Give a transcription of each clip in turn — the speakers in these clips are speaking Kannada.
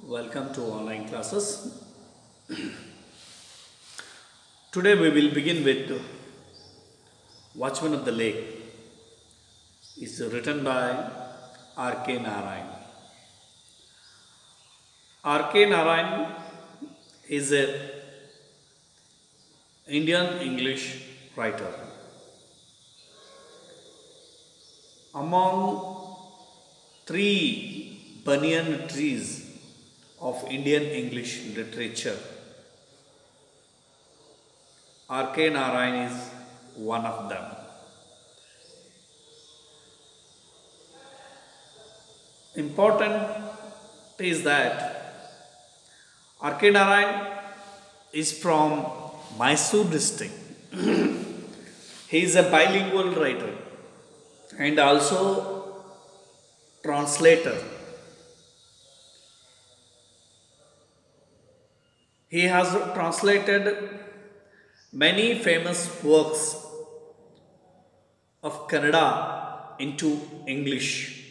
Welcome to online classes. Today we will begin with Watchman of the Lake. It's written by R.K. Narayan. R.K. Narayan is an Indian English writer. Among three banyan trees of Indian English literature, R.K. Narayan is one of them. Important is that R.K. Narayan is from Mysore district. He is a bilingual writer and also translator. He has translated many famous works of Kannada into English,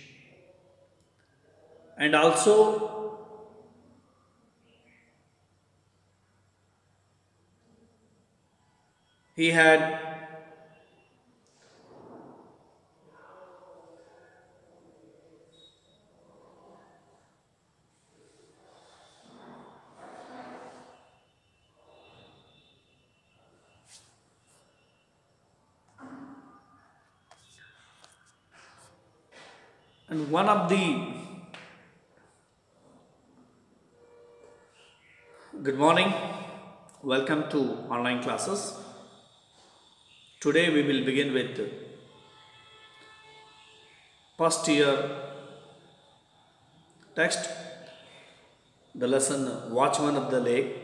and also he had and one of the good morning, welcome to online classes. Today we will begin with first year text. The lesson Watchman of the Lake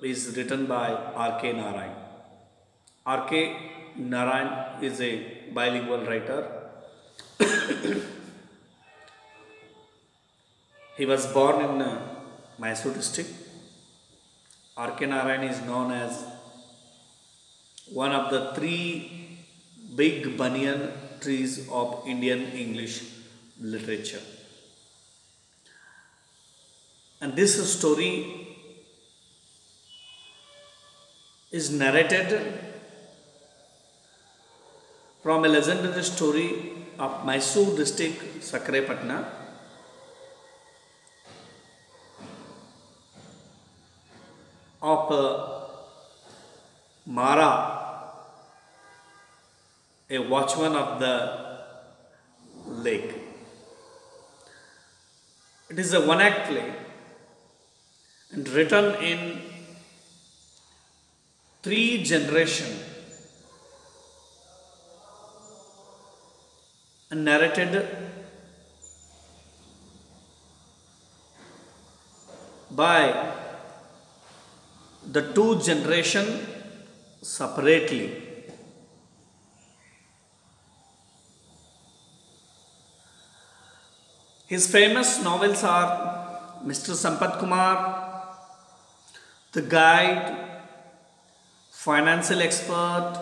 is written by R.K. Narayan. R.K. Narayan is a bilingual writer. He was born in Mysore district. R.K. Narayan is known as one of the three big banyan trees of Indian English literature. And this story is narrated from a legendary story of Mysore district, Sakrepatna. Of Mara, a watchman of the lake. It is a one-act play and written in three generations and narrated by the two generations separately. His famous novels are Mr. Sampath Kumar, The Guide, Financial Expert,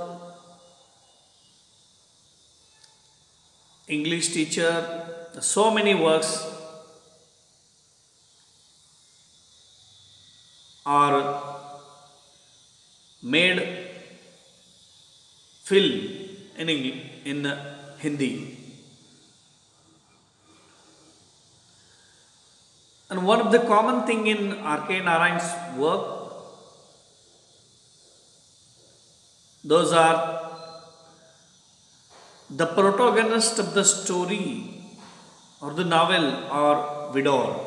English Teacher. So many works are made film in English, in Hindi. And one of the common thing in R.K. Narayan's work, those are the protagonist of the story or the novel or widower.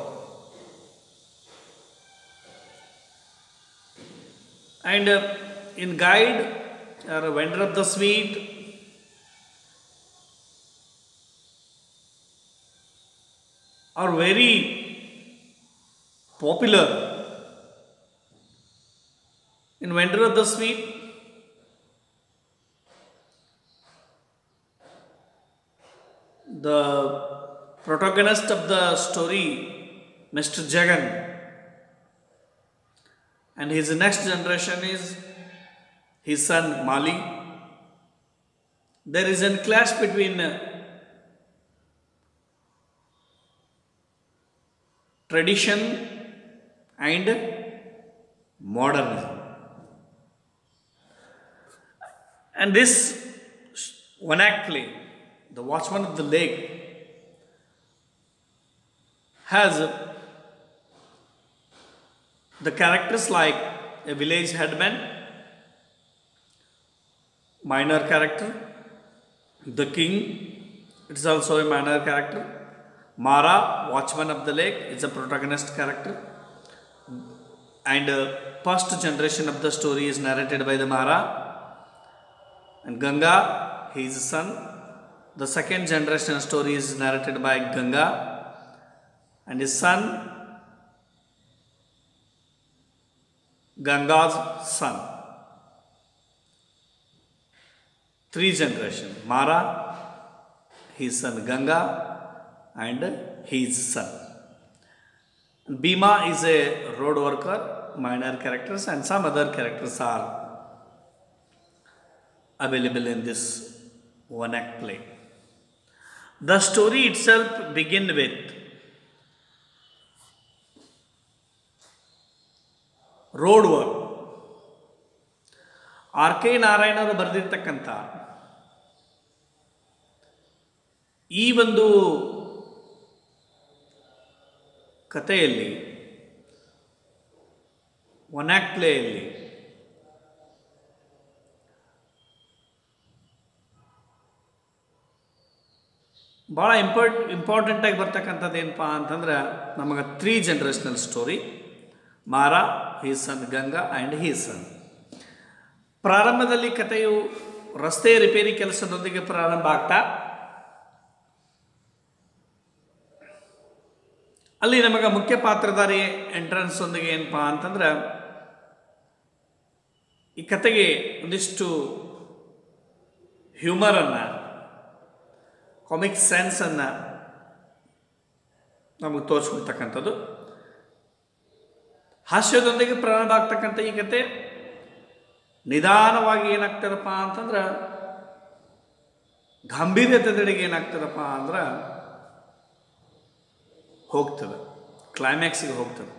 And in Guide or a Vendor of the Sweet, are very popular. In Vendor of the Sweet, the protagonist of the story, Mr. Jagan, and his next generation is his son Mali. There is a clash between tradition and modernism. And this one act play, The Watchman of the Lake, has the characters like a village headman, minor character, the king, it's also a minor character. Mara, Watchman of the Lake, is a protagonist character, and first generation of the story is narrated by the Mara, and Ganga, his son. The second generation story is narrated by Ganga and his son, Ganga's son. Three generations: Mara, his son Ganga, and his son. Bhima is a road worker, minor characters, and some other characters are available in this one act play. The story itself begins with road work. R.K. ನಾರಾಯಣರು ಬರೆದಿರ್ತಕ್ಕಂಥ ಈ ಒಂದು ಕಥೆಯಲ್ಲಿ, ಒನ್ ಆಕ್ಟ್ ಪ್ಲೇಯಲ್ಲಿ ಭಾಳ ಇಂಪಾರ್ಟೆಂಟಾಗಿ ಬರ್ತಕ್ಕಂಥದ್ದು ಏನಪ್ಪ ಅಂತಂದ್ರೆ, ನಮಗೆ 3 generational story: Mara, his son Ganga and his son. ಪ್ರಾರಂಭದಲ್ಲಿ ಕಥೆಯು ರಸ್ತೆ ರಿಪೇರಿ ಕೆಲಸದೊಂದಿಗೆ ಪ್ರಾರಂಭ ಆಗ್ತಾ ಅಲ್ಲಿ ನಮಗೆ ಮುಖ್ಯ ಪಾತ್ರಧಾರಿ ಎಂಟ್ರೆನ್ಸ್ ಒಂದಿಗೆ ಏನಪ್ಪ ಅಂತಂದ್ರೆ, ಈ ಕತೆಗೆ ಒಂದಿಷ್ಟು ಹ್ಯೂಮರನ್ನು, ಕಾಮಿಕ್ ಸೆನ್ಸನ್ನು ನಮಗೆ ತೋರಿಸ್ಕೊಳ್ತಕ್ಕಂಥದ್ದು. ಹಾಸ್ಯದೊಂದಿಗೆ ಪ್ರಾರಂಭ ಆಗ್ತಕ್ಕಂಥ ಈ ಕತೆ ನಿಧಾನವಾಗಿ ಏನಾಗ್ತದಪ್ಪ ಅಂತಂದ್ರೆ, ಗಾಂಭೀರ್ಯತೆಡೆಗೆ ಏನಾಗ್ತದಪ್ಪ ಅಂದ್ರೆ ಹೋಗ್ತದೆ, ಕ್ಲೈಮ್ಯಾಕ್ಸಿಗೆ ಹೋಗ್ತದೆ.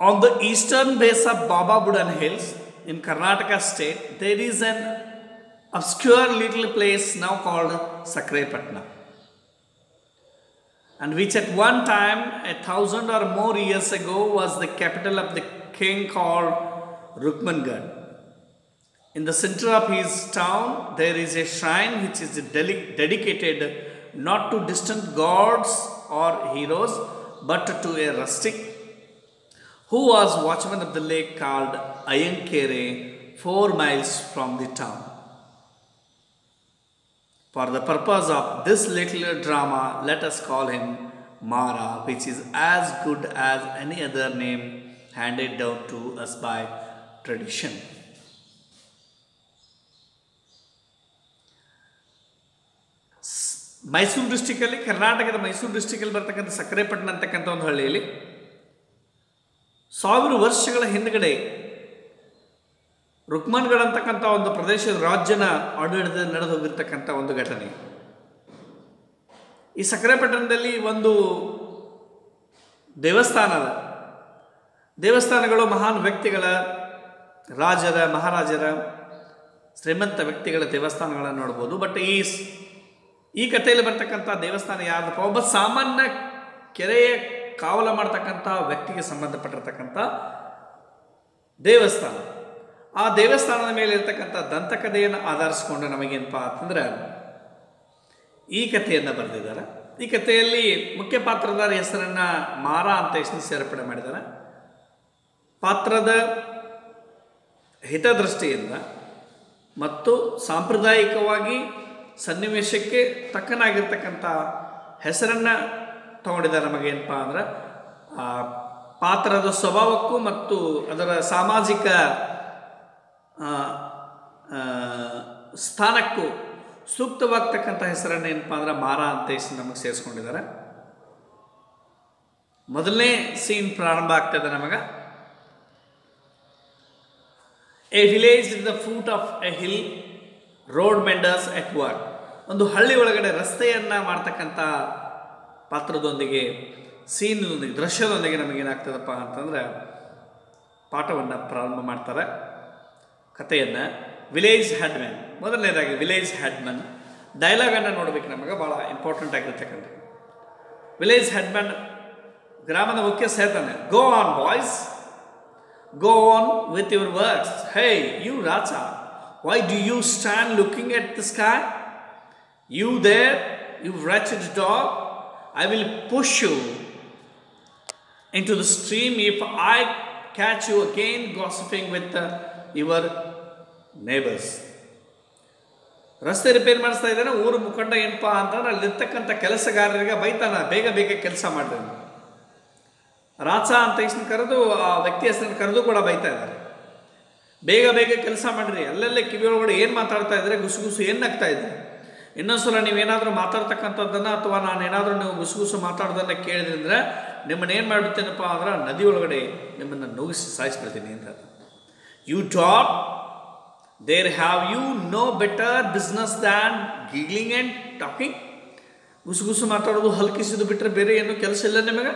On the eastern base of Baba Budan hills in Karnataka state, there is an obscure little place now called Sakrepatna, and which at one time 1,000 or more years ago was the capital of the king called Rukmangad. In the center of his town there is a shrine which is dedicated not to distant gods or heroes but to a rustic who was watchman of the lake called Ayankere, 4 miles from the town. For the purpose of this little drama, let us call him Mara, which is as good as any other name handed down to us by tradition. Mysuru ಡಿಸ್ಟಿಕಲ್ಲಿ, ಕರ್ನಾಟಕದ ಮೈಸೂರು ಡಿಸ್ಟಿಕಲ್ಲಿ ಬರ್ತಕ್ಕಂಥ ಸಕ್ರೆಪಟ್ಟಣ ಅಂತಕ್ಕಂಥ ಒಂದು ಹಳ್ಳಿಯಲ್ಲಿ 1000 ವರ್ಷಗಳ ಹಿಂದುಗಡೆ ರುಕ್ಮನ್ಗಢ ಅಂತಕ್ಕಂಥ ಒಂದು ಪ್ರದೇಶದ ರಾಜ್ಯನ ಆಡಳಿತದಲ್ಲಿ ನಡೆದು ಹೋಗಿರ್ತಕ್ಕಂಥ ಒಂದು ಘಟನೆ. ಈ ಸಕ್ರೆಪಟ್ಟಣದಲ್ಲಿ ಒಂದು ದೇವಸ್ಥಾನಗಳು ಮಹಾನ್ ವ್ಯಕ್ತಿಗಳ, ರಾಜರ, ಮಹಾರಾಜರ, ಶ್ರೀಮಂತ ವ್ಯಕ್ತಿಗಳ ದೇವಸ್ಥಾನಗಳನ್ನು ನೋಡ್ಬೋದು. ಬಟ್ ಈ ಕಥೆಯಲ್ಲಿ ಬರ್ತಕ್ಕಂಥ ದೇವಸ್ಥಾನ ಯಾವ್ದಪ್ಪ, ಒಬ್ಬ ಸಾಮಾನ್ಯ ಕೆರೆಯ ಕಾವಲ ಮಾಡ್ತಕ್ಕಂಥ ವ್ಯಕ್ತಿಗೆ ಸಂಬಂಧಪಟ್ಟಿರ್ತಕ್ಕಂಥ ದೇವಸ್ಥಾನ. ಆ ದೇವಸ್ಥಾನದ ಮೇಲೆ ಇರ್ತಕ್ಕಂಥ ದಂತಕಥೆಯನ್ನು ಆಧರಿಸಿಕೊಂಡು ನಮಗೇನಪ್ಪ ಅಂತಂದ್ರೆ ಈ ಕಥೆಯನ್ನು ಬರೆದಿದ್ದಾರೆ. ಈ ಕಥೆಯಲ್ಲಿ ಮುಖ್ಯ ಪಾತ್ರಧಾರ ಹೆಸರನ್ನು ಮಾರಾ ಅಂತ ಸೇರ್ಪಡೆ ಮಾಡಿದ್ದಾರೆ. ಪಾತ್ರದ ಹಿತದೃಷ್ಟಿಯಿಂದ ಮತ್ತು ಸಾಂಪ್ರದಾಯಿಕವಾಗಿ ಸನ್ನಿವೇಶಕ್ಕೆ ತಕ್ಕನಾಗಿರ್ತಕ್ಕಂಥ ಹೆಸರನ್ನು ತಗೊಂಡಿದ್ದಾರೆ. ನಮಗೇನಪ್ಪ ಅಂದ್ರೆ ಪಾತ್ರದ ಸ್ವಭಾವಕ್ಕೂ ಮತ್ತು ಅದರ ಸಾಮಾಜಿಕ ಸ್ಥಾನಕ್ಕೂ ಸೂಕ್ತವಾಗ್ತಕ್ಕಂಥ ಹೆಸರನ್ನು ಏನಪ್ಪ ಅಂದ್ರೆ ಮಾರಾ ಅಂತ ನಮಗೆ ಸೇರಿಸ್ಕೊಂಡಿದ್ದಾರೆ. ಮೊದಲನೇ ಸೀನ್ ಪ್ರಾರಂಭ ಆಗ್ತದೆ ನಮಗೆ. A village in the foot of a hill, road menders at work. ಒಂದು ಹಳ್ಳಿ ಒಳಗಡೆ ರಸ್ತೆಯನ್ನು ಮಾಡ್ತಕ್ಕಂಥ ಪಾತ್ರದೊಂದಿಗೆ ಸೀನದೊಂದಿಗೆ ದೃಶ್ಯದೊಂದಿಗೆ ನಮಗೇನಾಗ್ತದಪ್ಪ ಅಂತಂದರೆ ಪಾಠವನ್ನು ಪ್ರಾರಂಭ ಮಾಡ್ತಾರೆ ಕಥೆಯನ್ನು. ವಿಲೇಜ್ ಹೆಡ್ಮ್ಯಾನ್, ಮೊದಲನೇದಾಗಿ ವಿಲೇಜ್ ಹೆಡ್ಮನ್ ಡೈಲಾಗನ್ನು ನೋಡಬೇಕು, ನಮಗೆ ಭಾಳ ಇಂಪಾರ್ಟೆಂಟ್ ಆಗಿರ್ತಕ್ಕಂಥ. ವಿಲೇಜ್ ಹೆಡ್ಮ್ಯಾನ್ ಗ್ರಾಮದ ಮುಖ್ಯಸ್ಥ ಹೇಳ್ತಾನೆ, go on boys, go on with your works. Hey you Raja, why do you stand looking at the sky? You there, you wretched dog, I will push you into the stream if I catch you again gossiping with your neighbors. ರಸ್ತೆ ರಿಪೇರ್ ಮಾಡಿಸ್ತಾ ಇದ್ದಾನೆ, ಊರು ಮುಖಂಡ ಏನಪ್ಪ ಅಂತಂದ್ರೆ ಅಲ್ಲಿರ್ತಕ್ಕಂಥ ಕೆಲಸಗಾರರಿಗೆ ಬೈತಾನ, ಬೇಗ ಬೇಗ ಕೆಲಸ ಮಾಡ್ರಿ. ರಾಚ ಅಂತ ಹೆಸರು ಕರೆದು, ಆ ವ್ಯಕ್ತಿ ಹೆಸರನ್ನು ಕರೆದು ಕೂಡ ಬೈತಾ ಇದ್ದಾರೆ, ಬೇಗ ಬೇಗ ಕೆಲಸ ಮಾಡಿರಿ. ಅಲ್ಲಲ್ಲೇ ಕಿವಿಯೊಳಗಡೆ ಏನು ಮಾತಾಡ್ತಾ ಇದ್ದಾರೆ, ಗುಸುಗುಸು ಏನು ನಗ್ತಾ ಇದ್ದಾರೆ. ಇನ್ನೊಂದ್ಸಲ ನೀವೇನಾದರೂ ಮಾತಾಡ್ತಕ್ಕಂಥದ್ದನ್ನು ಅಥವಾ ನಾನೇನಾದರೂ ನೀವು ಗುಸುಗುಸು ಮಾತಾಡೋದನ್ನು ಕೇಳಿದ್ರಿ ಅಂದರೆ ನಿಮ್ಮನ್ನೇನು ಮಾಡಿಬಿಡ್ತೇನಪ್ಪ ಅಂದ್ರೆ ನದಿ ಒಳಗಡೆ ನಿಮ್ಮನ್ನು ನುಗ್ಗಿಸಿ ಸಾಯಿಸ್ಬಿಡ್ತೀನಿ ಅಂತ. You dog, there have you no better business than giggling and talking. ಗುಸುಗುಸು ಮಾತಾಡೋದು ಹಲ್ಕಿಸಿದು ಬಿಟ್ಟರೆ ಬೇರೆ ಏನೂ ಕೆಲಸ ಇಲ್ಲ ನಿಮಗೆ.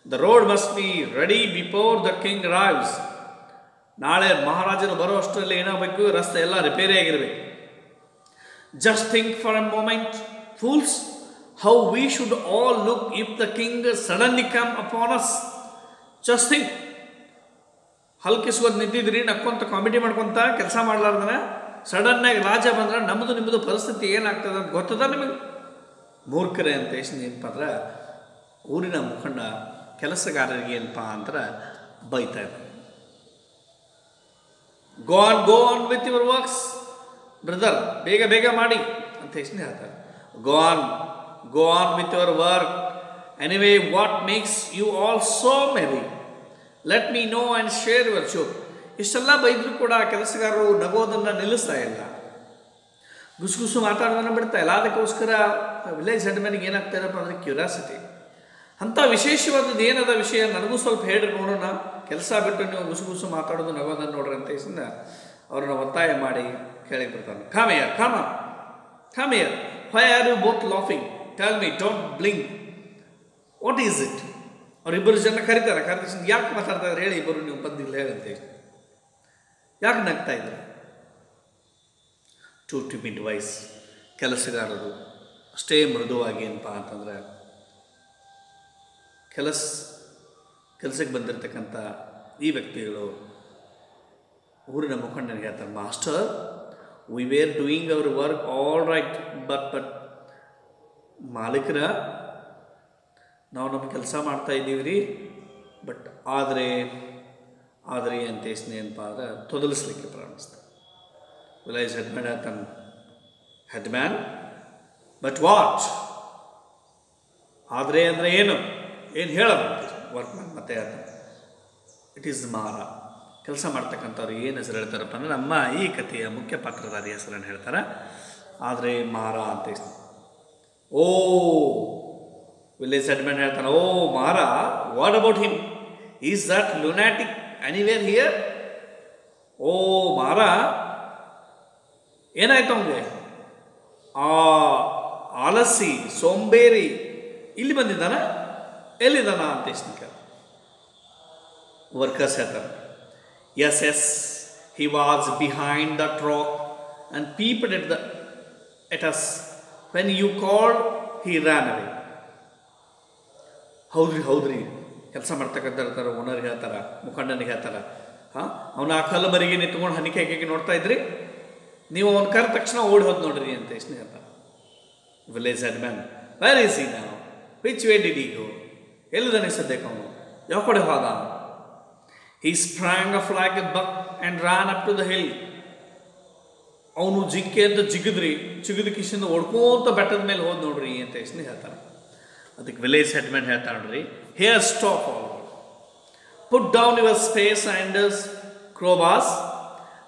The road must be ready before the king arrives. ನಾಳೆ ಮಹಾರಾಜರು ಬರೋ ಅಷ್ಟರಲ್ಲಿ ಏನಾಗಬೇಕು, ರಸ್ತೆ ಎಲ್ಲ ರಿಪೇರಿ ಆಗಿರಬೇಕು. Just think for a moment fools how we should all look if the king suddenly come upon us. Just think. ಹಲ್ಕಿಸ್ಕೋದು ನಿಂತಿದ್ರಿ, ನಕ್ಕೊಂತ ಕಾಮಿಡಿ ಮಾಡ್ಕೊತ ಕೆಲಸ ಮಾಡ್ಲಾರ್ದನ ಸಡನ್ನಾಗಿ ರಾಜ ಬಂದ್ರೆ ನಮ್ಮದು ನಿಮ್ಮದು ಪರಿಸ್ಥಿತಿ ಏನಾಗ್ತದೆ ಅಂತ ಗೊತ್ತದ ನಿಮಗೆ? ಮೂರ್ಖರೇ ಅಂತ ಏನಪ್ಪ ಅಂದ್ರೆ ಊರಿನ ಮುಖಂಡ ಕೆಲಸಗಾರರಿಗೆ ಏನಪ್ಪ ಅಂದ್ರೆ ಬೈತಾ ಇದ್ದಾರೆ. Go on with your works brother, ಬೇಗ ಬೇಗ ಮಾಡಿ ಅಂತ ಹೇಳ್ತಾರೆ. Go on with your work anyway, what makes you all so merry, let me know and share your joke. ಇಷ್ಟೆಲ್ಲ ಬೈದರೂ ಕೂಡ ಕೆಲಸಗಾರರು ನಗೋದನ್ನು ನಿಲ್ಲಿಸ್ತಾ ಇಲ್ಲ, ಗುಸುಗುಸು ಮಾತಾಡೋದನ್ನು ಬಿಡ್ತಾ ಇಲ್ಲ. ಅದಕ್ಕೋಸ್ಕರ ವಿಲೇಜ್ ಹೆಡ್ಮನ್ಗೆ ಏನಾಗ್ತಾರಪ್ಪ ಅಂದರೆ ಕ್ಯೂರಿಯಾಸಿಟಿ. ಅಂಥ ವಿಶೇಷವಾದದ್ದು ಏನದ ವಿಷಯ ನನಗೂ ಸ್ವಲ್ಪ ಹೇಳ್ರಿ ನೋಡೋಣ, ಕೆಲಸ ಬಿಟ್ಟು ನೀವು ಗುಸುಗುಸು ಮಾತಾಡೋದು ನಗೋದನ್ನು ನೋಡ್ರಿ ಅಂತ ಹೇಳಿಸಿಂದ ಅವ್ರನ್ನ ಒತ್ತಾಯ ಮಾಡಿ ಕೇಳಿ ಬರ್ತಾನೆ. Come here, why are you both laughing, tell me, don't blink, what is it? ಅವರಿಬ್ಬರು ಜನ ಕರೀತಾರೆ, ಕರೆದ ಯಾಕೆ ಮಾತಾಡ್ತಾ ಇದ್ದಾರೆ ಹೇಳಿ, ಇಬ್ಬರು ನೀವು ಬಂದಿಲ್ಲ ಹೇಳಂತ ಹೇಳಿ, ಯಾಕೆ ನಗ್ತಾ ಇದ್ದಾರೆ? Too timid voice. ಕೆಲಸಗಾರರು ಅಷ್ಟೇ ಮೃದುವಾಗಿ ಏನಪ್ಪ ಅಂತಂದರೆ ಕೆಲಸಕ್ಕೆ ಬಂದಿರತಕ್ಕಂಥ ಈ ವ್ಯಕ್ತಿಗಳು ಊರಿನ ಮುಖಂಡನಿಗೆ ಹೇಳ್ತಾರೆ, master, we were doing our work all right, but ಮಾಲೀಕರ ನಾವು ನಮ್ಮ ಕೆಲಸ ಮಾಡ್ತಾ ಇದ್ದೀವಿ ರೀ, ಬಟ್ ಆದರೆ ಅಂತ ಏನಪ್ಪ ಅಂದರೆ ತೊದಲಿಸ್ಲಿಕ್ಕೆ ಪ್ರಾರಂಭಿಸ್ತಾರೆ. ವಿಲೇಜ್ ಹೆಡ್ಮ್ಯಾನ್ ಹೇಳ್ತಾನೆ, ಹೆಡ್ಮ್ಯಾನ್, ಬಟ್ ವಾಟ್? ಆದರೆ ಅಂದರೆ ಏನು ಹೇಳೋದು? ವರ್ಕ್ಮ್ಯಾನ್ ಮತ್ತೆ ಹೇಳ್ತಾನೆ, ಇಟ್ ಈಸ್ ಮಾರ. ಕೆಲಸ ಮಾಡ್ತಕ್ಕಂಥವ್ರು ಏನು ಹೆಸರು ಹೇಳ್ತಾರಪ್ಪ ಅಂದರೆ ನಮ್ಮ ಈ ಕಥೆಯ ಮುಖ್ಯ ಪಾತ್ರಧಾರಿ ಹೆಸರನ್ನು ಹೇಳ್ತಾರೆ. ಆದರೆ ಮಾರ ಅಂತ ಓ ವಿಲೇಜ್ ಹೆಡ್ಮ್ಯಾನ್ ಹೇಳ್ತಾನೆ, oh Mara, what about him, is that lunatic anywhere here? Oh Mara, ಏನಾಯ್ತು ಅವನಿಗೆ? ಆ ಆಲಸಿ ಸೋಂಬೇರಿ ಇಲ್ಲಿ ಬಂದಿದ್ದಾನ, ಎಲ್ಲಿದ್ದಾನ ಅಂತ ವರ್ಕರ್ಸ್ ಹೇಳ್ತಾರೆ, S, he was behind that rock and peeped at us. When you called, he ran away. ಹೌದ್ರಿ ಕೆಲಸ ಮಾಡ್ತಕ್ಕಂಥ ಹೇಳ್ತಾರೆ, ಓನರ್ಗೆ ಹೇಳ್ತಾರೆ, ಮುಖಂಡನಿಗೆ ಹೇಳ್ತಾರೆ, ಅವನ ಆ ಕಲ್ಲು ಮರಿಗೆ ನಿಂತ್ಕೊಂಡು ಹನಿಕೆ ನೋಡ್ತಾ ಇದ್ರಿ, ನೀವು ಅವನ ಕರೆದ ತಕ್ಷಣ ಓಡಿ ಹೋದ್ ನೋಡ್ರಿ ಅಂತ ಹೇಳ್ತಾರೆ. Village headman, where is he now, which way did he go? ಎಲ್ಲಿದ್ದಾನೆ ಸದ್ಯಕ್ಕೆ ಅವನು, ಯಾವ ಕಡೆ ಹೋದ? He sprang up like a buck and ran up to the hill. ಅವನು ಜಿಂಕೆ ಅಂತ ಜಿಗಿದ ಕಿಶಿಂದ ಹೊಡ್ಕೋತ ಬೆಟ್ಟದ ಮೇಲೆ ಹೋದ್ ನೋಡ್ರಿ ಅಂತ ಹೇಳ್ತಾರೆ. ಅದಕ್ಕೆ ವಿಲೇಜ್ ಹೆಡ್ಮ್ಯಾನ್ ಹೇಳ್ತಾರೆ, ನೋಡ್ರಿ, here stop all, put down your space and crowbars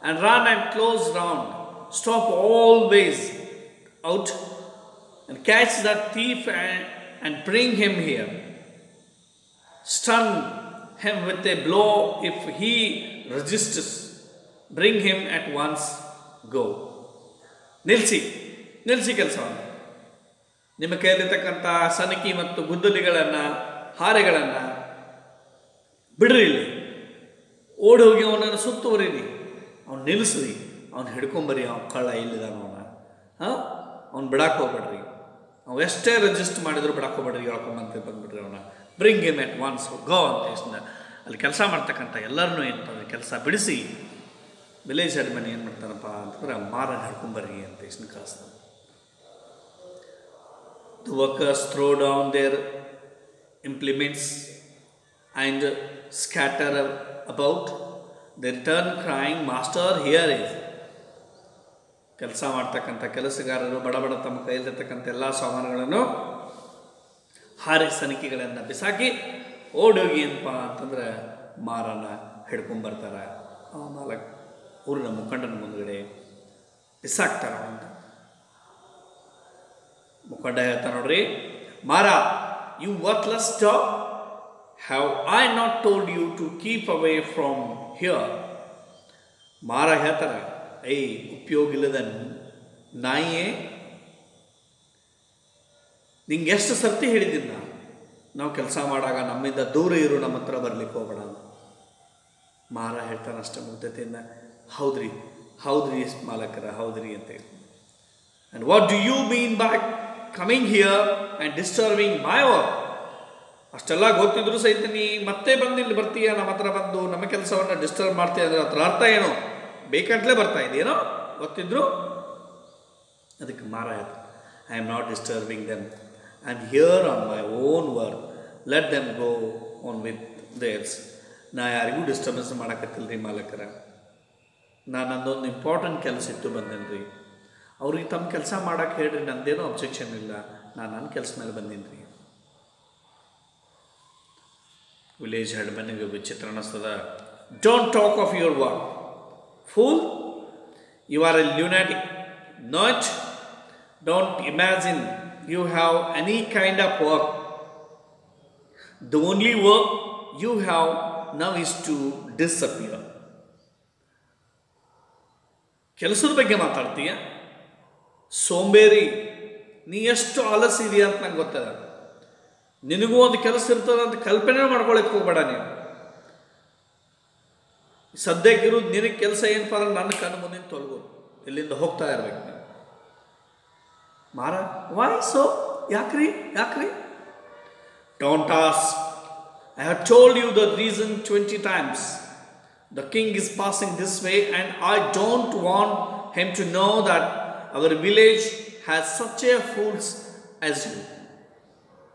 and run and close round. Stop always out and catch that thief and bring him here. Stun him with a blow if he resists. Bring him at once. Go. ನಿಲ್ಲಿಸಿ ಕೆಲಸವನ್ನು. ನಿಮ್ಮ ಕೈಯಲ್ಲಿರ್ತಕ್ಕಂಥ ಸನಕಿ ಮತ್ತು ಗುದ್ದಲಿಗಳನ್ನು ಹಾರೆಗಳನ್ನು ಬಿಡ್ರಿ, ಇಲ್ಲಿ ಓಡಿ ಹೋಗಿ ಅವನನ್ನು ಸುತ್ತುವರಿರಿ, ಅವ್ನು ನಿಲ್ಲಿಸ್ರಿ, ಅವ್ನು ಹಿಡ್ಕೊಂಬರಿ, ಅವ್ನು ಕಳ್ಳ ಇಲ್ಲಿದಾನವನ. ಅವ್ನು ಬಿಡಕ್ಕೆ ಹೋಗ್ಬೇಡ್ರಿ, ಅವು ಎಷ್ಟೇ ರೆಜಿಸ್ಟ್ ಮಾಡಿದ್ರು ಬಿಡಕ್ಕೆ ಹೋಗ್ಬೇಡ್ರಿ, ಹೇಳ್ಕೊಂಬಂತ ಬಂದ್ಬಿಡ್ರಿ ಅವನ. ಬ್ರಿಂಗ್ ಹಿಮ್ ಎಟ್ ಒನ್ಸ್, ಗೋ ಅಂತ ಹೇಳಿ ಅಲ್ಲಿ ಕೆಲಸ ಮಾಡ್ತಕ್ಕಂಥ ಎಲ್ಲರನ್ನೂ ಏನಪ್ಪ ಅಂದರೆ ಕೆಲಸ ಬಿಡಿಸಿ ವಿಲೇಜ್ ಹೆಡ್ ಮನೆ ಏನು ಮಾಡ್ತಾನಪ್ಪ ಅಂತಂದ್ರೆ ಮಾರನ್ನು ಹಿಡ್ಕೊಂಬರ್ರಿ ಅಂತ ಹೇಳಿ ಕಳಿಸ್ತಾನೆ. The workers throw down their implements and scatter about. They return crying, Master, here is. ಕೆಲಸ ಮಾಡ್ತಕ್ಕಂಥ ಕೆಲಸಗಾರರು ಬಡ ಬಡ ತಮ್ಮ ಕೈಯಲ್ಲಿರ್ತಕ್ಕಂಥ ಎಲ್ಲ ಸಾಮಾನುಗಳನ್ನು ಹಾರೆ ಸನಿಕೆಗಳನ್ನು ಬಿಸಾಕಿ ಓಡೋಗಿ ಏನಪ್ಪ ಅಂತಂದ್ರೆ ಮಾರನ ಹಿಡ್ಕೊಂಬರ್ತಾರೆ. ನಾಲ್ಕು ಊರಿನ ಮುಖಂಡನ ಮುಂದ್ಗಡೆ ಬಿಸಾಕ್ತಾರ ಅಂತ. ಮುಖಂಡ ಹೇಳ್ತಾ ನೋಡ್ರಿ, Mara, you worthless dog, have I not told you to keep away from here. Mara ಹೇಳ್ತಾರೆ, ಉಪಯೋಗ ಇಲ್ಲದ ನಾಯಿಯೇ, ನಿಂಗೆ ಎಷ್ಟು ಸರ್ತಿ ಹೇಳಿದ್ದೀನಿ ನಾವು ಕೆಲಸ ಮಾಡಾಗ ನಮ್ಮಿಂದ ದೂರ ಇರು, ನಮ್ಮ ಹತ್ರ ಬರ್ಲಿಕ್ಕೆ ಹೋಗಬೇಡ. ಮಾರ ಹೇಳ್ತಾನೆ ಅಷ್ಟೇ ಮುಗ್ಧತೆಯಿಂದ, ಹೌದ್ರಿ ಹೌದ್ರಿ ಮಾಲಕರ, ಹೌದ್ರಿ ಅಂತ ಹೇಳಿ. And what do you mean by coming here and disturbing my work? ಅಷ್ಟೆಲ್ಲ ಗೊತ್ತಿದ್ರು ಸಹಿತ ನೀ ಮತ್ತೆ ಬಂದು ಇಲ್ಲಿ ಬರ್ತೀಯ, ನಮ್ಮ ಹತ್ರ ಬಂದು ನಮ್ಮ ಕೆಲಸವನ್ನು ಡಿಸ್ಟರ್ಬ್ ಮಾಡ್ತೀಯ ಅಂದರೆ ಅದರ ಅರ್ಥ ಏನೋ? ಬೇಕಂತಲೇ ಬರ್ತಾ ಇದೆಯೇನೋ ಗೊತ್ತಿದ್ರು? ಅದಕ್ಕೆ ಮಾರ ಹೇಳ್ತಾರೆ, I am not disturbing them, I am here on my own work, let them go on with theirs. ನಾ ಯಾರಿಗೂ ಡಿಸ್ಟರ್ಬೆನ್ಸ್ ಮಾಡಕತ್ತಿಲ್ಲ ರೀ ಮಾಲಕರ, ನಾನು ನಂದೊಂದು ಇಂಪಾರ್ಟೆಂಟ್ ಕೆಲಸ ಇತ್ತು ಬಂದೇನಿ ರೀ, ಅವ್ರಿಗೆ ತಮ್ಮ ಕೆಲಸ ಮಾಡೋಕ್ಕೆ ಹೇಳ್ರಿ, ನಂದೇನೋ ಅಬ್ಜೆಕ್ಷನ್ ಇಲ್ಲ, ನಾನು ನನ್ನ ಕೆಲಸ ಮೇಲೆ ಬಂದೀನಿ ರೀ. ವಿಲೇಜ್ ಹೆಡ್ ಮನೆಗೆ ವಿಚಿತ್ರ ಅನ್ನಿಸ್ತದ. Don't talk of your work, fool, you are a lunatic, not, don't imagine you have any kind of work. The only work you have now is to disappear. ಕೆಲಸದ ಬಗ್ಗೆ ಮಾತಾಡ್ತೀಯ, ಸೋಂಬೇರಿ, ನೀ ಎಷ್ಟು ಆಲಸ್ ಇದೆಯಾ ಅಂತ ನಂಗೆ ಗೊತ್ತದ. ನಿನಗೂ ಒಂದು ಕೆಲಸ ಇರ್ತದ ಅಂತ ಕಲ್ಪನೆ ಮಾಡ್ಕೊಳಕ್ಕೆ ಹೋಗ್ಬೇಡ. ನೀವು ಸದ್ಯಕ್ಕಿರೋದು ನಿನಗೆ ಕೆಲಸ ಏನಪ್ಪ ಅಂದ್ರೆ ನನ್ನ ಕಣ್ಣು ಮುಂದಿನ ತೊಲಗು, ಇಲ್ಲಿಂದ ಹೋಗ್ತಾ ಇರ್ಬೇಕು ನಾನು. ಮಾರ, ವೈ ಸೋ? ಯಾಕ್ರಿ ಯಾಕ್ರಿ? Don't ask, I have told you the reason 20 times. The king is passing this way and I don't want him to know that our village has such a fools as you.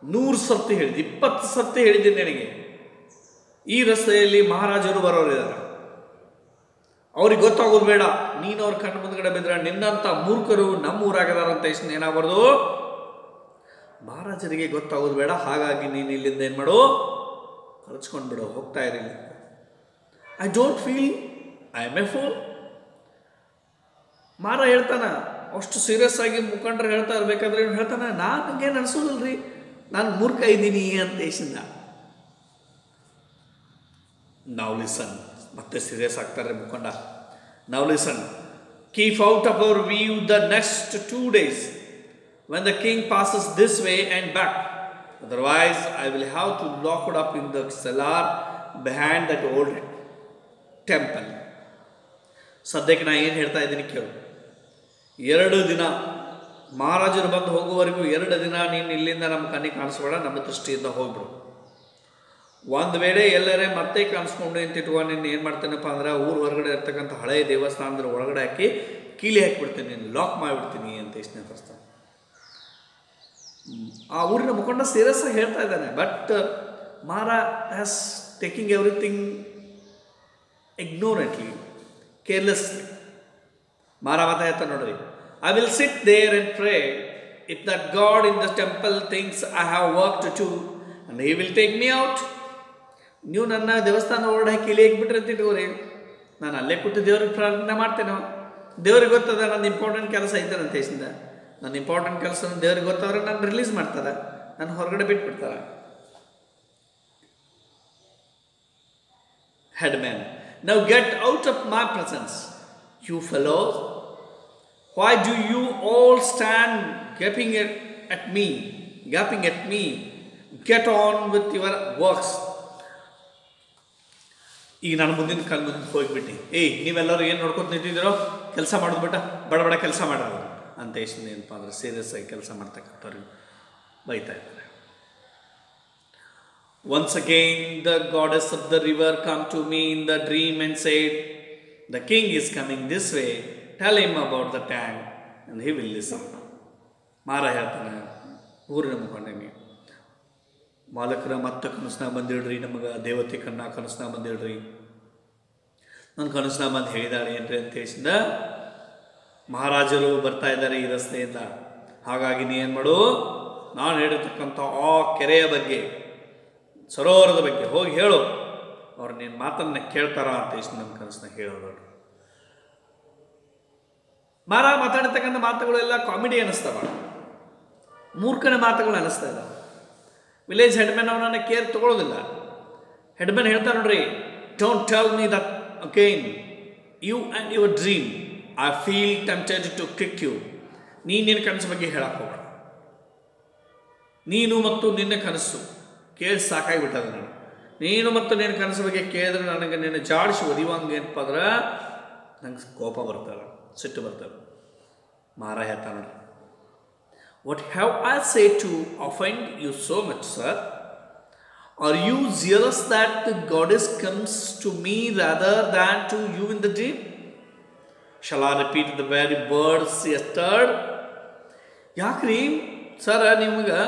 100 ಸರ್ತಿ ಹೇಳಿದೆ, 20 ಸರ್ತಿ ಹೇಳಿದ್ದೀನಿ ನನಗೆ, ಈ ರಸ್ತೆಯಲ್ಲಿ ಮಹಾರಾಜರು ಬರೋರಿದ್ದಾರೆ, ಅವ್ರಿಗೆ ಗೊತ್ತಾಗೋದು ಬೇಡ, ನೀನು ಅವ್ರ ಕಣ್ಣು ಮುಂದ್ಗಡೆ ಬಿದ್ದರೆ ನಿನ್ನಂಥ ಮೂರ್ಖರು ನಮ್ಮ ಊರಾಗದಾರ ಅಂತ ಇಷ್ಟು ಏನಾಗ್ಬಾರ್ದು, ಮಹಾರಾಜರಿಗೆ ಗೊತ್ತಾಗೋದು ಬೇಡ. ಹಾಗಾಗಿ ನೀನು ಇಲ್ಲಿಂದ ಏನು ಮಾಡು, ಕಳ್ಸ್ಕೊಂಡು ಬಿಡು, ಹೋಗ್ತಾ ಇರಲಿಲ್ಲ. I don't feel I am A pool. ಮಾರ ಹೇಳ್ತಾನ, ಅಷ್ಟು ಸೀರಿಯಸ್ ಆಗಿ ಮುಖಂಡರು ಹೇಳ್ತಾ ಇರ್ಬೇಕಾದ್ರೆ ಇವ್ನು ಹೇಳ್ತಾನೆ, ನನಗೇನು ಅನಿಸೋದಿಲ್ರಿ, ನಾನು ಮೂರ್ಖ ಇದ್ದೀನಿ ಅಂತ ಇಸಿಂದ. ನಾವು ಲಿಸನ್, ಮತ್ತೆ ಸೀರಿಯಸ್ ಆಗ್ತಾರೆ ಮುಖಂಡ. ನಾವು listen, keep out of our view the next 2 days when the king passes this way and back, otherwise I will have to lock it up in the cellar behind that old temple. ಸದ್ಯಕ್ಕೆ ನಾ ಏನು ಹೇಳ್ತಾ ಇದ್ದೀನಿ ಕೇಳು, 2 ದಿನ ಮಹಾರಾಜರು ಬಂದು ಹೋಗುವವರೆಗೂ 2 ದಿನ ನೀನು ಇಲ್ಲಿಂದ ನಮ್ಮ ಕಣ್ಣಿಗೆ ಕಾಣಿಸ್ಬೇಡ, ನಮ್ಮ ದೃಷ್ಟಿಯಿಂದ ಹೋಗ್ಬಿಡು. ಒಂದು ವೇಳೆ ಎಲ್ಲರೇ ಮತ್ತೆ ಕಾಣಿಸ್ಕೊಂಡು ನಿಂತಿಟ್ಕೊಂಡು ನೀನು ಏನು ಮಾಡ್ತೇನಪ್ಪ ಅಂದ್ರೆ ಊರು ಹೊರಗಡೆ ಇರ್ತಕ್ಕಂಥ ಹಳೆಯ ದೇವಸ್ಥಾನದ ಒಳಗಡೆ ಹಾಕಿ ಕೀಲಿ ಹಾಕಿಬಿಡ್ತೀನಿ, ನೀನು ಲಾಕ್ ಮಾಡಿಬಿಡ್ತೀನಿ ಅಂತ ಇಷ್ಟು ನೆನಪಿಸ್ತಾನೆ. ಆ ಊರಿನ ಮುಖಂಡ ಸೀರಿಯಸ್ ಆಗಿ ಹೇಳ್ತಾ ಇದ್ದಾನೆ, but Mara has taking everything ignorantly, carelessly. Mara ಮಾತಾ ಹೇಳ್ತಾ ನೋಡ್ರಿ, I will sit there and pray if that god in the temple thinks I have work to do and he will take me out. ನೀವು ನನ್ನ ದೇವಸ್ಥಾನ ಹೊರಗಡೆ ಕೀಲಿ ಹಾಕಿಬಿಟ್ರೆ ಅಂತ ಇಟ್ಕೋರಿ, ನಾನು ಅಲ್ಲೇ ಕೂತು ದೇವ್ರಿಗೆ ಪ್ರಾರ್ಥನೆ ಮಾಡ್ತೇನೋ, ದೇವ್ರಿಗೆ ಗೊತ್ತದ ನನ್ನ ಇಂಪಾರ್ಟೆಂಟ್ ಕೆಲಸ ಐತೆ ಅಂತ ಹೇಳಿಸಿಂದ, ನನ್ನ ಇಂಪಾರ್ಟೆಂಟ್ ಕೆಲಸ ದೇವ್ರಿಗೆ ಗೊತ್ತಾದ್ರೆ ನಾನು ರಿಲೀಸ್ ಮಾಡ್ತಾರೆ, ನಾನು ಹೊರಗಡೆ ಬಿಟ್ಬಿಡ್ತಾರೆ. Headman, now get out of my presence, you fellows. Why do you all stand gaping at me, gaping at me. Get on with your works. ಈಗ ನಾನು ಮುಂದಿನ ಕಾಲ ಮುಂದಿನ ಹೋಗ್ಬಿಟ್ಟು ನೀವೆಲ್ಲರೂ ಏನು ನೋಡ್ಕೊತ ನಿಂತಿದ್ದೀರೋ ಕೆಲಸ ಮಾಡೋದು ಬಿಟ್ಟ ಬಡ ಕೆಲಸ ಮಾಡೋದು ಅಂತ ಎಷ್ಟು ಏನಪ್ಪ ಅಂದ್ರೆ ಸೀರಿಯಸ್ ಆಗಿ ಕೆಲಸ ಮಾಡ್ತಕ್ಕಂಥವ್ರಿಗೆ ಬೈತಾ ಇದ್ದಾರೆ. Once again the goddess of the river come to me in the dream and said, the king is coming this way, tell him about the tank and he will listen. ಮಾರ ಹೇಳ್ತಾನೆ, ಊರಿನ ಮುಖಂಡನಿ ಮಾಲಕರ ಮತ್ತೆ ಕನಸನಾಗ ಬಂದಿಡ್ರಿ, ನಮಗೆ ದೇವತೆ ಕನಸನಾಗ ಬಂದಿಡ್ರಿ, ನನ್ನ ಕನಸನಾಗ ಬಂದು ಹೇಳಿದಾಳೆ ಏನ್ರಿ ಅಂತ ಹೇಳಿಸಿದ. ಮಹಾರಾಜರು ಬರ್ತಾ ಇದ್ದಾರೆ ಈ ರಸ್ತೆಯಿಂದ, ಹಾಗಾಗಿ ನೀ ಏನು ಮಾಡು, ನಾನು ಹೇಳಿರ್ತಕ್ಕಂಥ ಆ ಕೆರೆಯ ಬಗ್ಗೆ, ಸರೋವರದ ಬಗ್ಗೆ ಹೋಗಿ ಹೇಳು, ಅವ್ರು ನಿನ್ನ ಮಾತನ್ನು ಕೇಳ್ತಾರ ಅಂತ ಹೇಳಿ ನನ್ನ ಕನಸನಾಗ ಹೇಳೋದು. ಮಾತಾಡ್ತಕ್ಕಂಥ ಮಾತುಗಳೆಲ್ಲ ಕಾಮಿಡಿ ಅನ್ನಿಸ್ತಾವ, ಮೂರ್ಖನ ಮಾತುಗಳು ಅನ್ನಿಸ್ತಾ ಇದ್ದಾವೆ. ವಿಲೇಜ್ ಹೆಡ್ಮ್ಯಾನ್ ಅವನನ್ನು ಕೇರ್ ತಗೊಳ್ಳೋದಿಲ್ಲ. ಹೆಡ್ಮ್ಯಾನ್ ಹೇಳ್ತಾರೆ ನೋಡ್ರಿ, don't tell me that again, you and your dream, I feel tempted to kick you. ನಿನ್ನ ಕನಸು ಬಗ್ಗೆ ಹೇಳಕ್ಕೆ ಹೋಗೋಣ, ನೀನು ಮತ್ತು ನಿನ್ನ ಕನಸು ಕೇಳಿ ಸಾಕಾಗಿಬಿಟ್ಟದ ನಾನು. ನೀನು ಮತ್ತು ನಿನ್ನ ಕನಸು ಬಗ್ಗೆ ಕೇಳಿದ್ರೆ ನನಗೆ ನಿನ್ನ ಜಾಡಿಸಿ ಒದಿವಂಗೆ ಏನಪ್ಪ ಅಂದ್ರೆ ನಂಗೆ ಕೋಪ ಬರ್ತಾರೆ, ಸಿಟ್ಟು ಬರ್ತಾರೆ. ಮಾರ ಹೇಳ್ತಾನೆ ನೋಡ್ರಿ, what have I said to offend you so much, sir? Are you zealous that the goddess comes to me rather than to you in the dream? Shall I repeat the very words she uttered? ಯಾಕ್ರಿ ಸರ್ ನಿಮಗೆ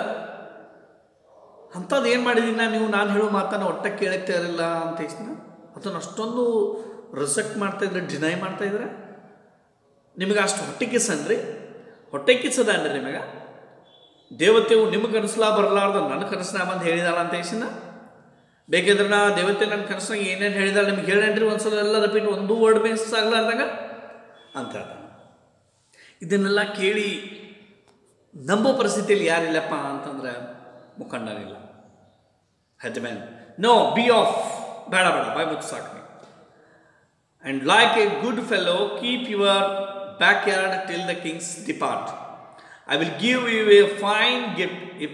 ಅಂಥದ್ದು ಏನು ಮಾಡಿದ್ದೀನಿ ನೀವು, ನಾನು ಹೇಳೋ ಮಾತನ್ನು ಒಟ್ಟ ಕೇಳಕ್ಕೆ ಇರಲಿಲ್ಲ ಅಂತ ಹೇಳಿದ. ಅದನ್ನು ಅಷ್ಟೊಂದು ರಿಸೆಕ್ಟ್ ಮಾಡ್ತಾಯಿದ್ರೆ, ಡಿನೈ ಮಾಡ್ತಾಯಿದ್ರೆ, ನಿಮಗೆ ಅಷ್ಟು ಹೊಟ್ಟೆ ಕಿಸನ್ರಿ, ಹೊಟ್ಟೆ ಕಿಸದನ್ರಿ ನಿಮಗೆ. ದೇವತೆಯು ನಿಮಗೆ ಕನಸ್ಲಾ ಬರಲಾರ್ದು ನನ್ನ ಕನಸನಾಗ ಬಂದು ಹೇಳಿದಾಳ ಅಂತ ಹೇಳಿಸಿನ. ಬೇಕಿದ್ರೆ ನಾ ದೇವತೆ ನನ್ನ ಕನಸನಾಗ ಏನೇನು ಹೇಳಿದಾಳೆ ನಿಮ್ಗೆ ಹೇಳೇನ್ರಿ ಒಂದ್ಸಲ ಎಲ್ಲ ರಿಪೀಟ್, ಒಂದು ವರ್ಡ್ ಮಿಸ್ ಆಗ್ಲಾರ್ದಾಗ ಅಂತ ಹೇಳ್ತಾನೆ. ಇದನ್ನೆಲ್ಲ ಕೇಳಿ ನಂಬೋ ಪರಿಸ್ಥಿತಿಯಲ್ಲಿ ಯಾರಿಲ್ಲಪ್ಪ ಅಂತಂದ್ರೆ ಮುಖಂಡನಿಲ್ಲ. ಹೆಜ್ಮ್ಯಾನ್, ನೋ ಬಿ ಆಫ್, ಬೇಡ ಬಾಯ್ ಮುಚ್ಚು ಸಾಕು. And like a good fellow keep your backyard till the king's depart. I will give you a fine gift if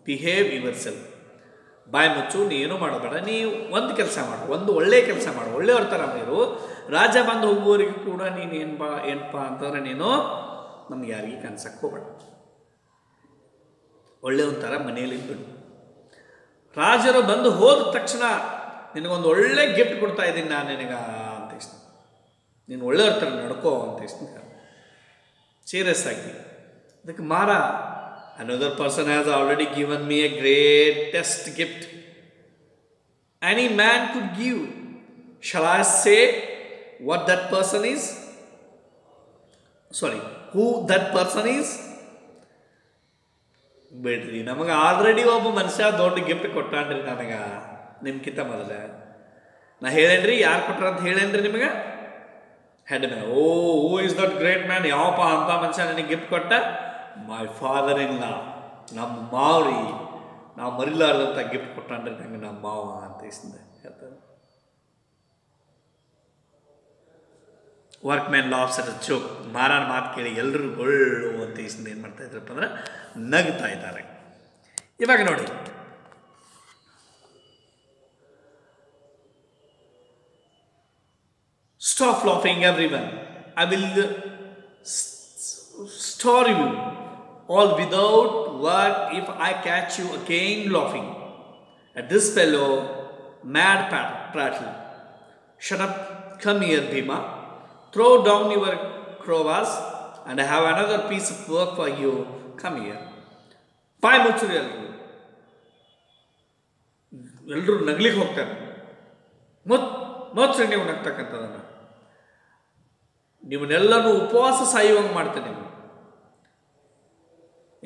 behave yourself. ಬಾಯ್ ಮುಚ್ಚು, ನೀ ಏನೂ ಮಾಡಬೇಡ, ನೀವು ಒಂದು ಕೆಲಸ ಮಾಡು, ಒಂದು ಒಳ್ಳೆಯ ಕೆಲಸ ಮಾಡು, ಒಳ್ಳೆಯವ್ರ ಥರ ನೀರು. ರಾಜ ಬಂದು ಹೋಗುವವರಿಗೂ ಕೂಡ ನೀನು ಏನಪ್ಪ ಅಂತಂದ್ರೆ ನೀನು ನಮ್ಗೆ ಯಾರಿಗೂ ಕನ್ಸಕ್ಕೆ ಹೋಗಬೇಡ, ಒಳ್ಳೆಯವನ ಥರ ಮನೆಯಲ್ಲಿ ಬಿಡು. ರಾಜರು ಬಂದು ಹೋದ ತಕ್ಷಣ ನಿನಗೊಂದು ಒಳ್ಳೆ ಗಿಫ್ಟ್ ಕೊಡ್ತಾ ಇದ್ದೀನಿ ನಾನು ನಿನಗೆ ಅಂತ ಇಷ್ಟ, ನೀನು ಒಳ್ಳೆಯವ್ರ ಥರ ನಡ್ಕೋ ಅಂತ ಇಷ್ಟ. ಸೀರಿಯಸ್ ಆಗಿ ಅದಕ್ಕೆ ಮಾರ, another person has already given me a greatest gift any man could give. Shall I say what that person is? Sorry, who that person is? ಬೇಡ್ರಿ, ನಮಗೆ ಆಲ್ರೆಡಿ ಒಬ್ಬ ಮನುಷ್ಯ ದೊಡ್ಡ ಗಿಫ್ಟ್ ಕೊಟ್ಟಾನ್ರಿ ನನಗೆ ನಿಮ್ಗಿಂತ ಮೊದಲೇ. ನಾ ಹೇಳೇನ್ರಿ ಯಾರು ಕೊಟ್ರ ಅಂತ ಹೇಳೇನ್ರಿ ನಿಮಗೆ. Headman, who is that great man, ಯಾವಪ್ಪ ಅಂತ ಮನುಷ್ಯ ನನಗೆ ಗಿಫ್ಟ್ ಕೊಟ್ಟ? ಮೈ ಫಾದರ್ ಇನ್ ಲಾ, ನಮ್ಮ ಮಾವ್ರಿ, ನಾವು ಮರಿಲಾರ್ದಂಥ ಗಿಫ್ಟ್ ಕೊಟ್ಟಾನ್ರಿ ನಂಗೆ ನಮ್ಮ ಮಾವ ಅಂತ ಇಸ್ದೆ ಹೇಳ್ತಾರೆ. Workman laughs at a joke. ಮಾರಾನ ಮಾತು ಕೇಳಿ ಎಲ್ಲರೂ ಗೊಳ್ಳು ಅಂತ ಇಸ್ದು ಏನು ಮಾಡ್ತಾ ಇದ್ರಪ್ಪ ಅಂದ್ರೆ ನಗ್ತಾ ಇದ್ದಾರೆ. ಇವಾಗ ನೋಡಿ, stop laughing everyone, I will starve you all without work if I catch you again laughing at this fellow mad prattle. Shut up, come here Bhima, throw down your crowbars and I have another piece of work for you, come here. ಬಾಯ್ ಮುಚ್ಚರಿ ಎಲ್ಲರೂ ನಗ್ಲಿಕ್ಕೆ ಹೋಗ್ತಾರೆ. ಮುಚ್ಚ್ರಿ ನೀವು ನಗ್ತಕ್ಕಂಥದನ್ನು, ನಿಮ್ಮನ್ನೆಲ್ಲರೂ ಉಪವಾಸ ಸಾಯುವಂಗೆ ಮಾಡ್ತೇನೆ.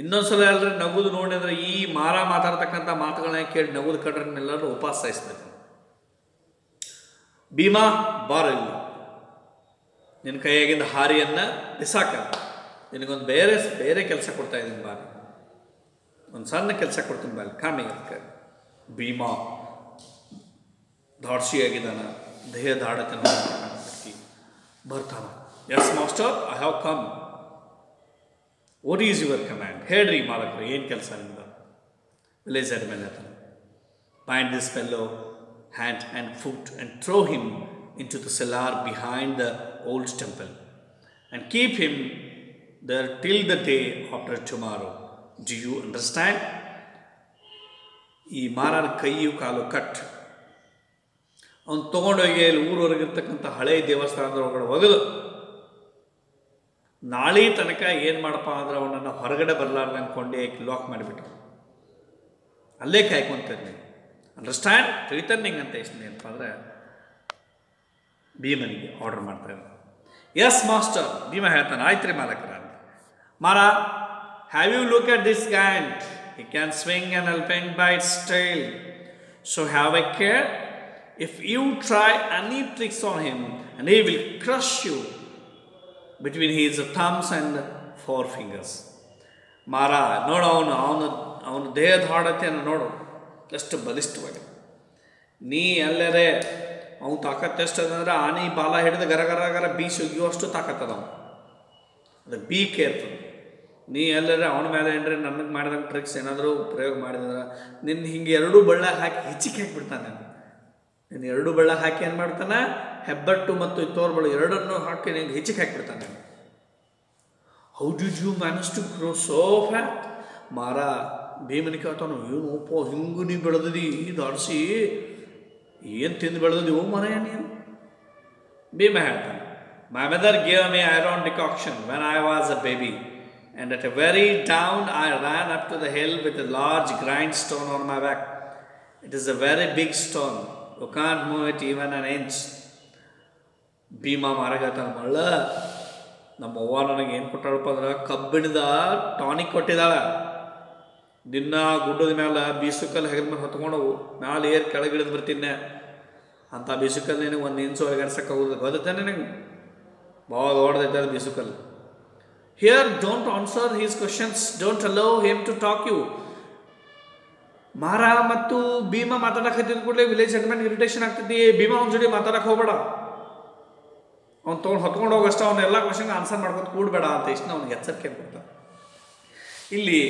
ಇನ್ನೊಂದ್ಸಲ ಎಲ್ಲರೂ ನಗುದು ನೋಡಿದ್ರೆ ಈ ಮಾರ ಮಾತಾಡ್ತಕ್ಕಂಥ ಮಾತುಗಳನ್ನ ಕೇಳಿ ನಗುದು ಕಡ್ರೆ ಎಲ್ಲರೂ ಉಪವಾಸ ಸಾಯಿಸ್ಬೇಕು. ಭೀಮಾ ಬಾರ ಇಲ್ಲ, ನಿನ್ನ ಕೈಯಾಗಿಂದ ಹಾರಿಯನ್ನು ಬಿಸಾಕ, ನಿನಗೊಂದು ಬೇರೆ ಕೆಲಸ ಕೊಡ್ತಾ ಇದ್ದೀನಿ ಬಾರಿ, ಒಂದು ಸಣ್ಣ ಕೆಲಸ ಕೊಡ್ತೀನಿ ಬಾರಿ ಕಾಮಿಗೆ. ಭೀಮಾ ಧಾಡ್ಸಿಯಾಗಿದ್ದಾನ, ದೇಹ ಧಾಡತನ ಬರ್ತಾನ. Yes master, I have come. What is your command, ಹೇಳ್ರಿ ಮಾಲಕರು ಏನು ಕೆಲಸ ನಿಮ್ದು. ವಿಲೇಜ್ ಹೆಡ್ಮ್ಯಾನ್ ಹೇಳ್ತಾನೆ, bind this fellow hand and foot and throw him into the cellar behind the old temple and keep him there till the day after tomorrow. Do you understand? ಈ ಮಾರನ ಕೈಯು ಕಾಲು ಕಟ್, ಅವನು ತೊಗೊಂಡೋಗಿ ಅಲ್ಲಿ ಊರವರೆಗಿರ್ತಕ್ಕಂಥ ಹಳೆಯ ದೇವಸ್ಥಾನದೊಳಗಡೆ ಒಗೆದು ನಾಳೆ ತನಕ ಏನು ಮಾಡಪ್ಪ ಅಂದ್ರೆ ಅವನನ್ನು ಹೊರಗಡೆ ಬರಲಾರ್ದಂಗೆ ಕೊಂಡೆ ಲಾಕ್ ಮಾಡಿಬಿಟ್ಟು ಅಲ್ಲೇ ಕಾಯ್ಕೊಂತಿರ್ಲಿ. ಅಂಡರ್ಸ್ಟ್ಯಾಂಡ್, ತಿಳಿತಾನೆ ಅಂತ ಎಷ್ಟು ಏನಪ್ಪ ಅಂದರೆ ಭೀಮನಿಗೆ ಆರ್ಡರ್ ಮಾಡ್ತಾಯಿದ್ದ. ಎಸ್ ಮಾಸ್ಟರ್, ಭೀಮ ಹೇಳ್ತಾನೆ, ಆಯ್ತು ರೀ ಮಾಲಕರ ಅಂತ. Mara, have you look at this giant, he can swing an elephant by its tail, so have a care. If you try any tricks on him, and he will crush you between his thumbs and forefingers. ಮಾರ ನೋಡು, ಅವನು ದೇಹದ ಹಾಡತೆಯನ್ನು ನೋಡು, ಎಷ್ಟು ಬಲಿಷ್ಠವಾಗಿ. ನೀ ಎಲ್ಲರೇ ಅವನು ತಾಕತ್ತು ಎಷ್ಟು ಅದಂದ್ರೆ ಆನೆ ಬಾಲ ಹಿಡಿದು ಗರ ಗರ ಗರ ಬೀಸಿ ಒಗ್ಯುವಷ್ಟು ತಾಕತ್ತದ ಅವನು. ಅದಕ್ಕೆ ಬಿ ಕೇರ್ಫುಲ್. ನೀ ಎಲ್ಲರೇ ಅವನ ಮೇಲೆ ಏನ್ರಿ ನನಗೆ ಮಾಡಿದಂಗೆ ಟ್ರಿಕ್ಸ್ ಏನಾದರೂ ಪ್ರಯೋಗ ಮಾಡಿದ್ರೆ ನಿನ್ನ ಹಿಂಗೆ ಎರಡೂ ಬಳ್ಳಾಗ ಹಾಕಿ ಹೆಚ್ಚಿಗೆ ಹಾಕಿಬಿಡ್ತಾನೆ. ನಿನ್ನ ಎರಡೂ ಬಳ್ಳಾಗ ಹಾಕಿ ಏನು ಮಾಡ್ತಾನೆ, ಹೆಬ್ಬಟ್ಟು ಮತ್ತು ತೋರ್ಬಳು ಎರಡನ್ನೂ ಹಾಕಿ ನಿಂಗೆ ಹೆಚ್ಚಿಗೆ ಹಾಕಿಬಿಡ್ತಾನೆ. How did you manage to grow so fat? Mara ಭೀಮನಿಗೆ ಹೇಳ್ತಾನು, ಏನು ಒಪ್ಪ ಹಿಂಗೂ ನೀ ಬೆಳೆದಿ ದಾಡಿಸಿ ಏನು ತಿಂದು ಬೆಳೆದಿವು ಮರೆಯ ನೀನು. ಭೀಮ ಹೇಳ್ತಾನೆ, my mother gave me iron decoction when I was a baby and at a very down I ran up to the hill with a large grindstone on my back. It is a very big stone, you can't move it even an inch. Bhima ಮಾರಾಗತಾನ, ಮಳ್ಳ ನಮ್ಮ ಅವ್ವ ನನಗೆ ಏನು ಕೊಟ್ಟಾಳಪ್ಪ ಅಂದ್ರೆ ಕಬ್ಬಿಣದ ಟಾನಿಕ್ ಕೊಟ್ಟಿದ್ದಾಳೆ. ದಿನ ಗುಡ್ಡದ ಮೇಲೆ ಬೀಸುಕಲ್ಲು ಹೆಗಲ ಮೇಲೆ ಹೊತ್ಕೊಂಡು ಮ್ಯಾಲೆ ಏರ್ ಕೆಳಗಿಳಿದು ಬರ್ತೀನಿ. ಅಂಥ ಬೀಸುಕಲ್ಲು ನಿನಗೆ ಒಂದು ಇಂಚು ಒಳಗಡ್ಸಕ್ಕೆ ಹೋಗೋದು ಗೊತ್ತೇನೆ ನಿನಗೆ, ಭಾಳ ದೊಡ್ಡದೈತೆ ಅದು ಬೀಸುಕಲ್ಲು. Here, don't answer his questions, don't allow him to talk you. ಮಾರ ಮತ್ತು ಭೀಮ ಮಾತಾಡಕ್ಕೆ ಹತ್ತಿದ ಕೂಡಲೇ ವಿಲೇಜ್ ಹೆಡ್ಮ್ಯಾನ್ ಇರಿಟೇಷನ್ ಆಗ್ತೈತಿ. ಭೀಮ ಅವ್ನ ಜೋಡಿ ಮಾತಾಡಕ್ಕೆ ಹೋಗ್ಬೇಡ, ಅವ್ನು ತೊಗೊಂಡು ಹೊತ್ಕೊಂಡು ಹೋಗಷ್ಟ, ಅವ್ನ ಎಲ್ಲ ಕ್ವಶನ್ಗೆ ಆನ್ಸರ್ ಮಾಡ್ಕೊಂಡು ಕೂಡಬೇಡ ಅಂತ ಇಷ್ಟು ಅವ್ನಿಗೆ ಎಚ್ಚರಿಕೆ ಕೊಡ್ತಾನೆ. ಇಲ್ಲಿ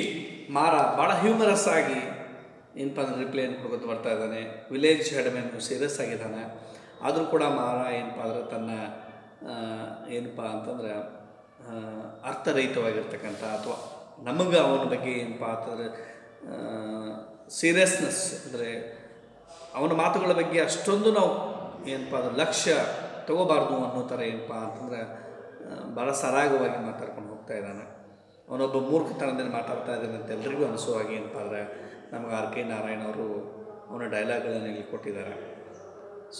ಮಾರ ಭಾಳ ಹ್ಯೂಮರಸ್ ಆಗಿ ಏನಪ್ಪ ಅಂದ್ರೆ ರಿಪ್ಲೈನ್ ಕೊಡ್ಕೊತ ಬರ್ತಾ ಇದ್ದಾನೆ. ವಿಲೇಜ್ ಹೆಡ್ಮ್ಯಾನ್ ಸೀರಿಯಸ್ ಆಗಿದ್ದಾನೆ. ಆದರೂ ಕೂಡ ಮಾರ ಏನಪ್ಪ ಅಂದ್ರೆ ತನ್ನ ಏನಪ್ಪ ಅಂತಂದ್ರೆ ಅರ್ಥರಹಿತವಾಗಿರ್ತಕ್ಕಂಥ ಅಥವಾ ನಮಗೆ ಅವನ ಬಗ್ಗೆ ಏನಪ್ಪ ಅಂತಂದರೆ ಸೀರಿಯಸ್ನೆಸ್ ಅಂದರೆ ಅವನ ಮಾತುಗಳ ಬಗ್ಗೆ ಅಷ್ಟೊಂದು ನಾವು ಏನಪ್ಪ ಅಂದ್ರೆ ಲಕ್ಷ್ಯ ತಗೋಬಾರ್ದು ಅನ್ನೋ ಥರ ಏನಪ್ಪ ಅಂತಂದ್ರೆ ಭಾಳ ಸರಾಗವಾಗಿ ಮಾತಾಡ್ಕೊಂಡು ಹೋಗ್ತಾ ಇದ್ದಾನೆ. ಅವನೊಬ್ಬ ಮೂರ್ಖತನದಿಂದ ಮಾತಾಡ್ತಾ ಇದ್ದಾನೆ ಅಂತ ಎಲ್ರಿಗೂ ಅನಿಸುವಾಗಿ ಏನಪ್ಪ ಅಂದರೆ ನಮಗೆ ಆರ್ ಕೆ ನಾರಾಯಣ್ ಅವರು ಅವನ ಡೈಲಾಗ್ಗಳನ್ನು ಇಲ್ಲಿ ಕೊಟ್ಟಿದ್ದಾರೆ.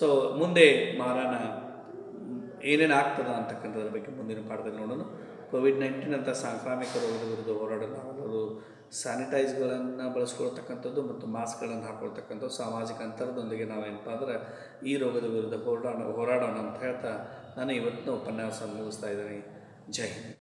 ಸೊ ಮುಂದೆ ಮಾರನ ಏನೇನು ಆಗ್ತದೆ ಅಂತಕ್ಕಂಥದ್ರ ಬಗ್ಗೆ ಮುಂದಿನ ಪಾಠದಲ್ಲಿ ನೋಡೋಣ. ಕೋವಿಡ್-19 ಅಂತ ಸಾಂಕ್ರಾಮಿಕ ರೋಗದ ವಿರುದ್ಧ ಹೋರಾಡಲು ಸ್ಯಾನಿಟೈಸ್ಗಳನ್ನು ಬಳಸ್ಕೊಳ್ತಕ್ಕಂಥದ್ದು ಮತ್ತು ಮಾಸ್ಕ್ಗಳನ್ನು ಹಾಕ್ಕೊಳ್ತಕ್ಕಂಥದ್ದು, ಸಾಮಾಜಿಕ ಅಂತರದೊಂದಿಗೆ ನಾವೇನಪ್ಪ ಅಂದ್ರೆ ಈ ರೋಗದ ವಿರುದ್ಧ ಹೋರಾಡೋಣ ಅಂತ ಹೇಳ್ತಾ ನಾನು ಇವತ್ತಿನ ಉಪನ್ಯಾಸ ಮುಗಿಸ್ತಾ ಇದ್ದೀನಿ. ಜೈ ಹಿಂದ್.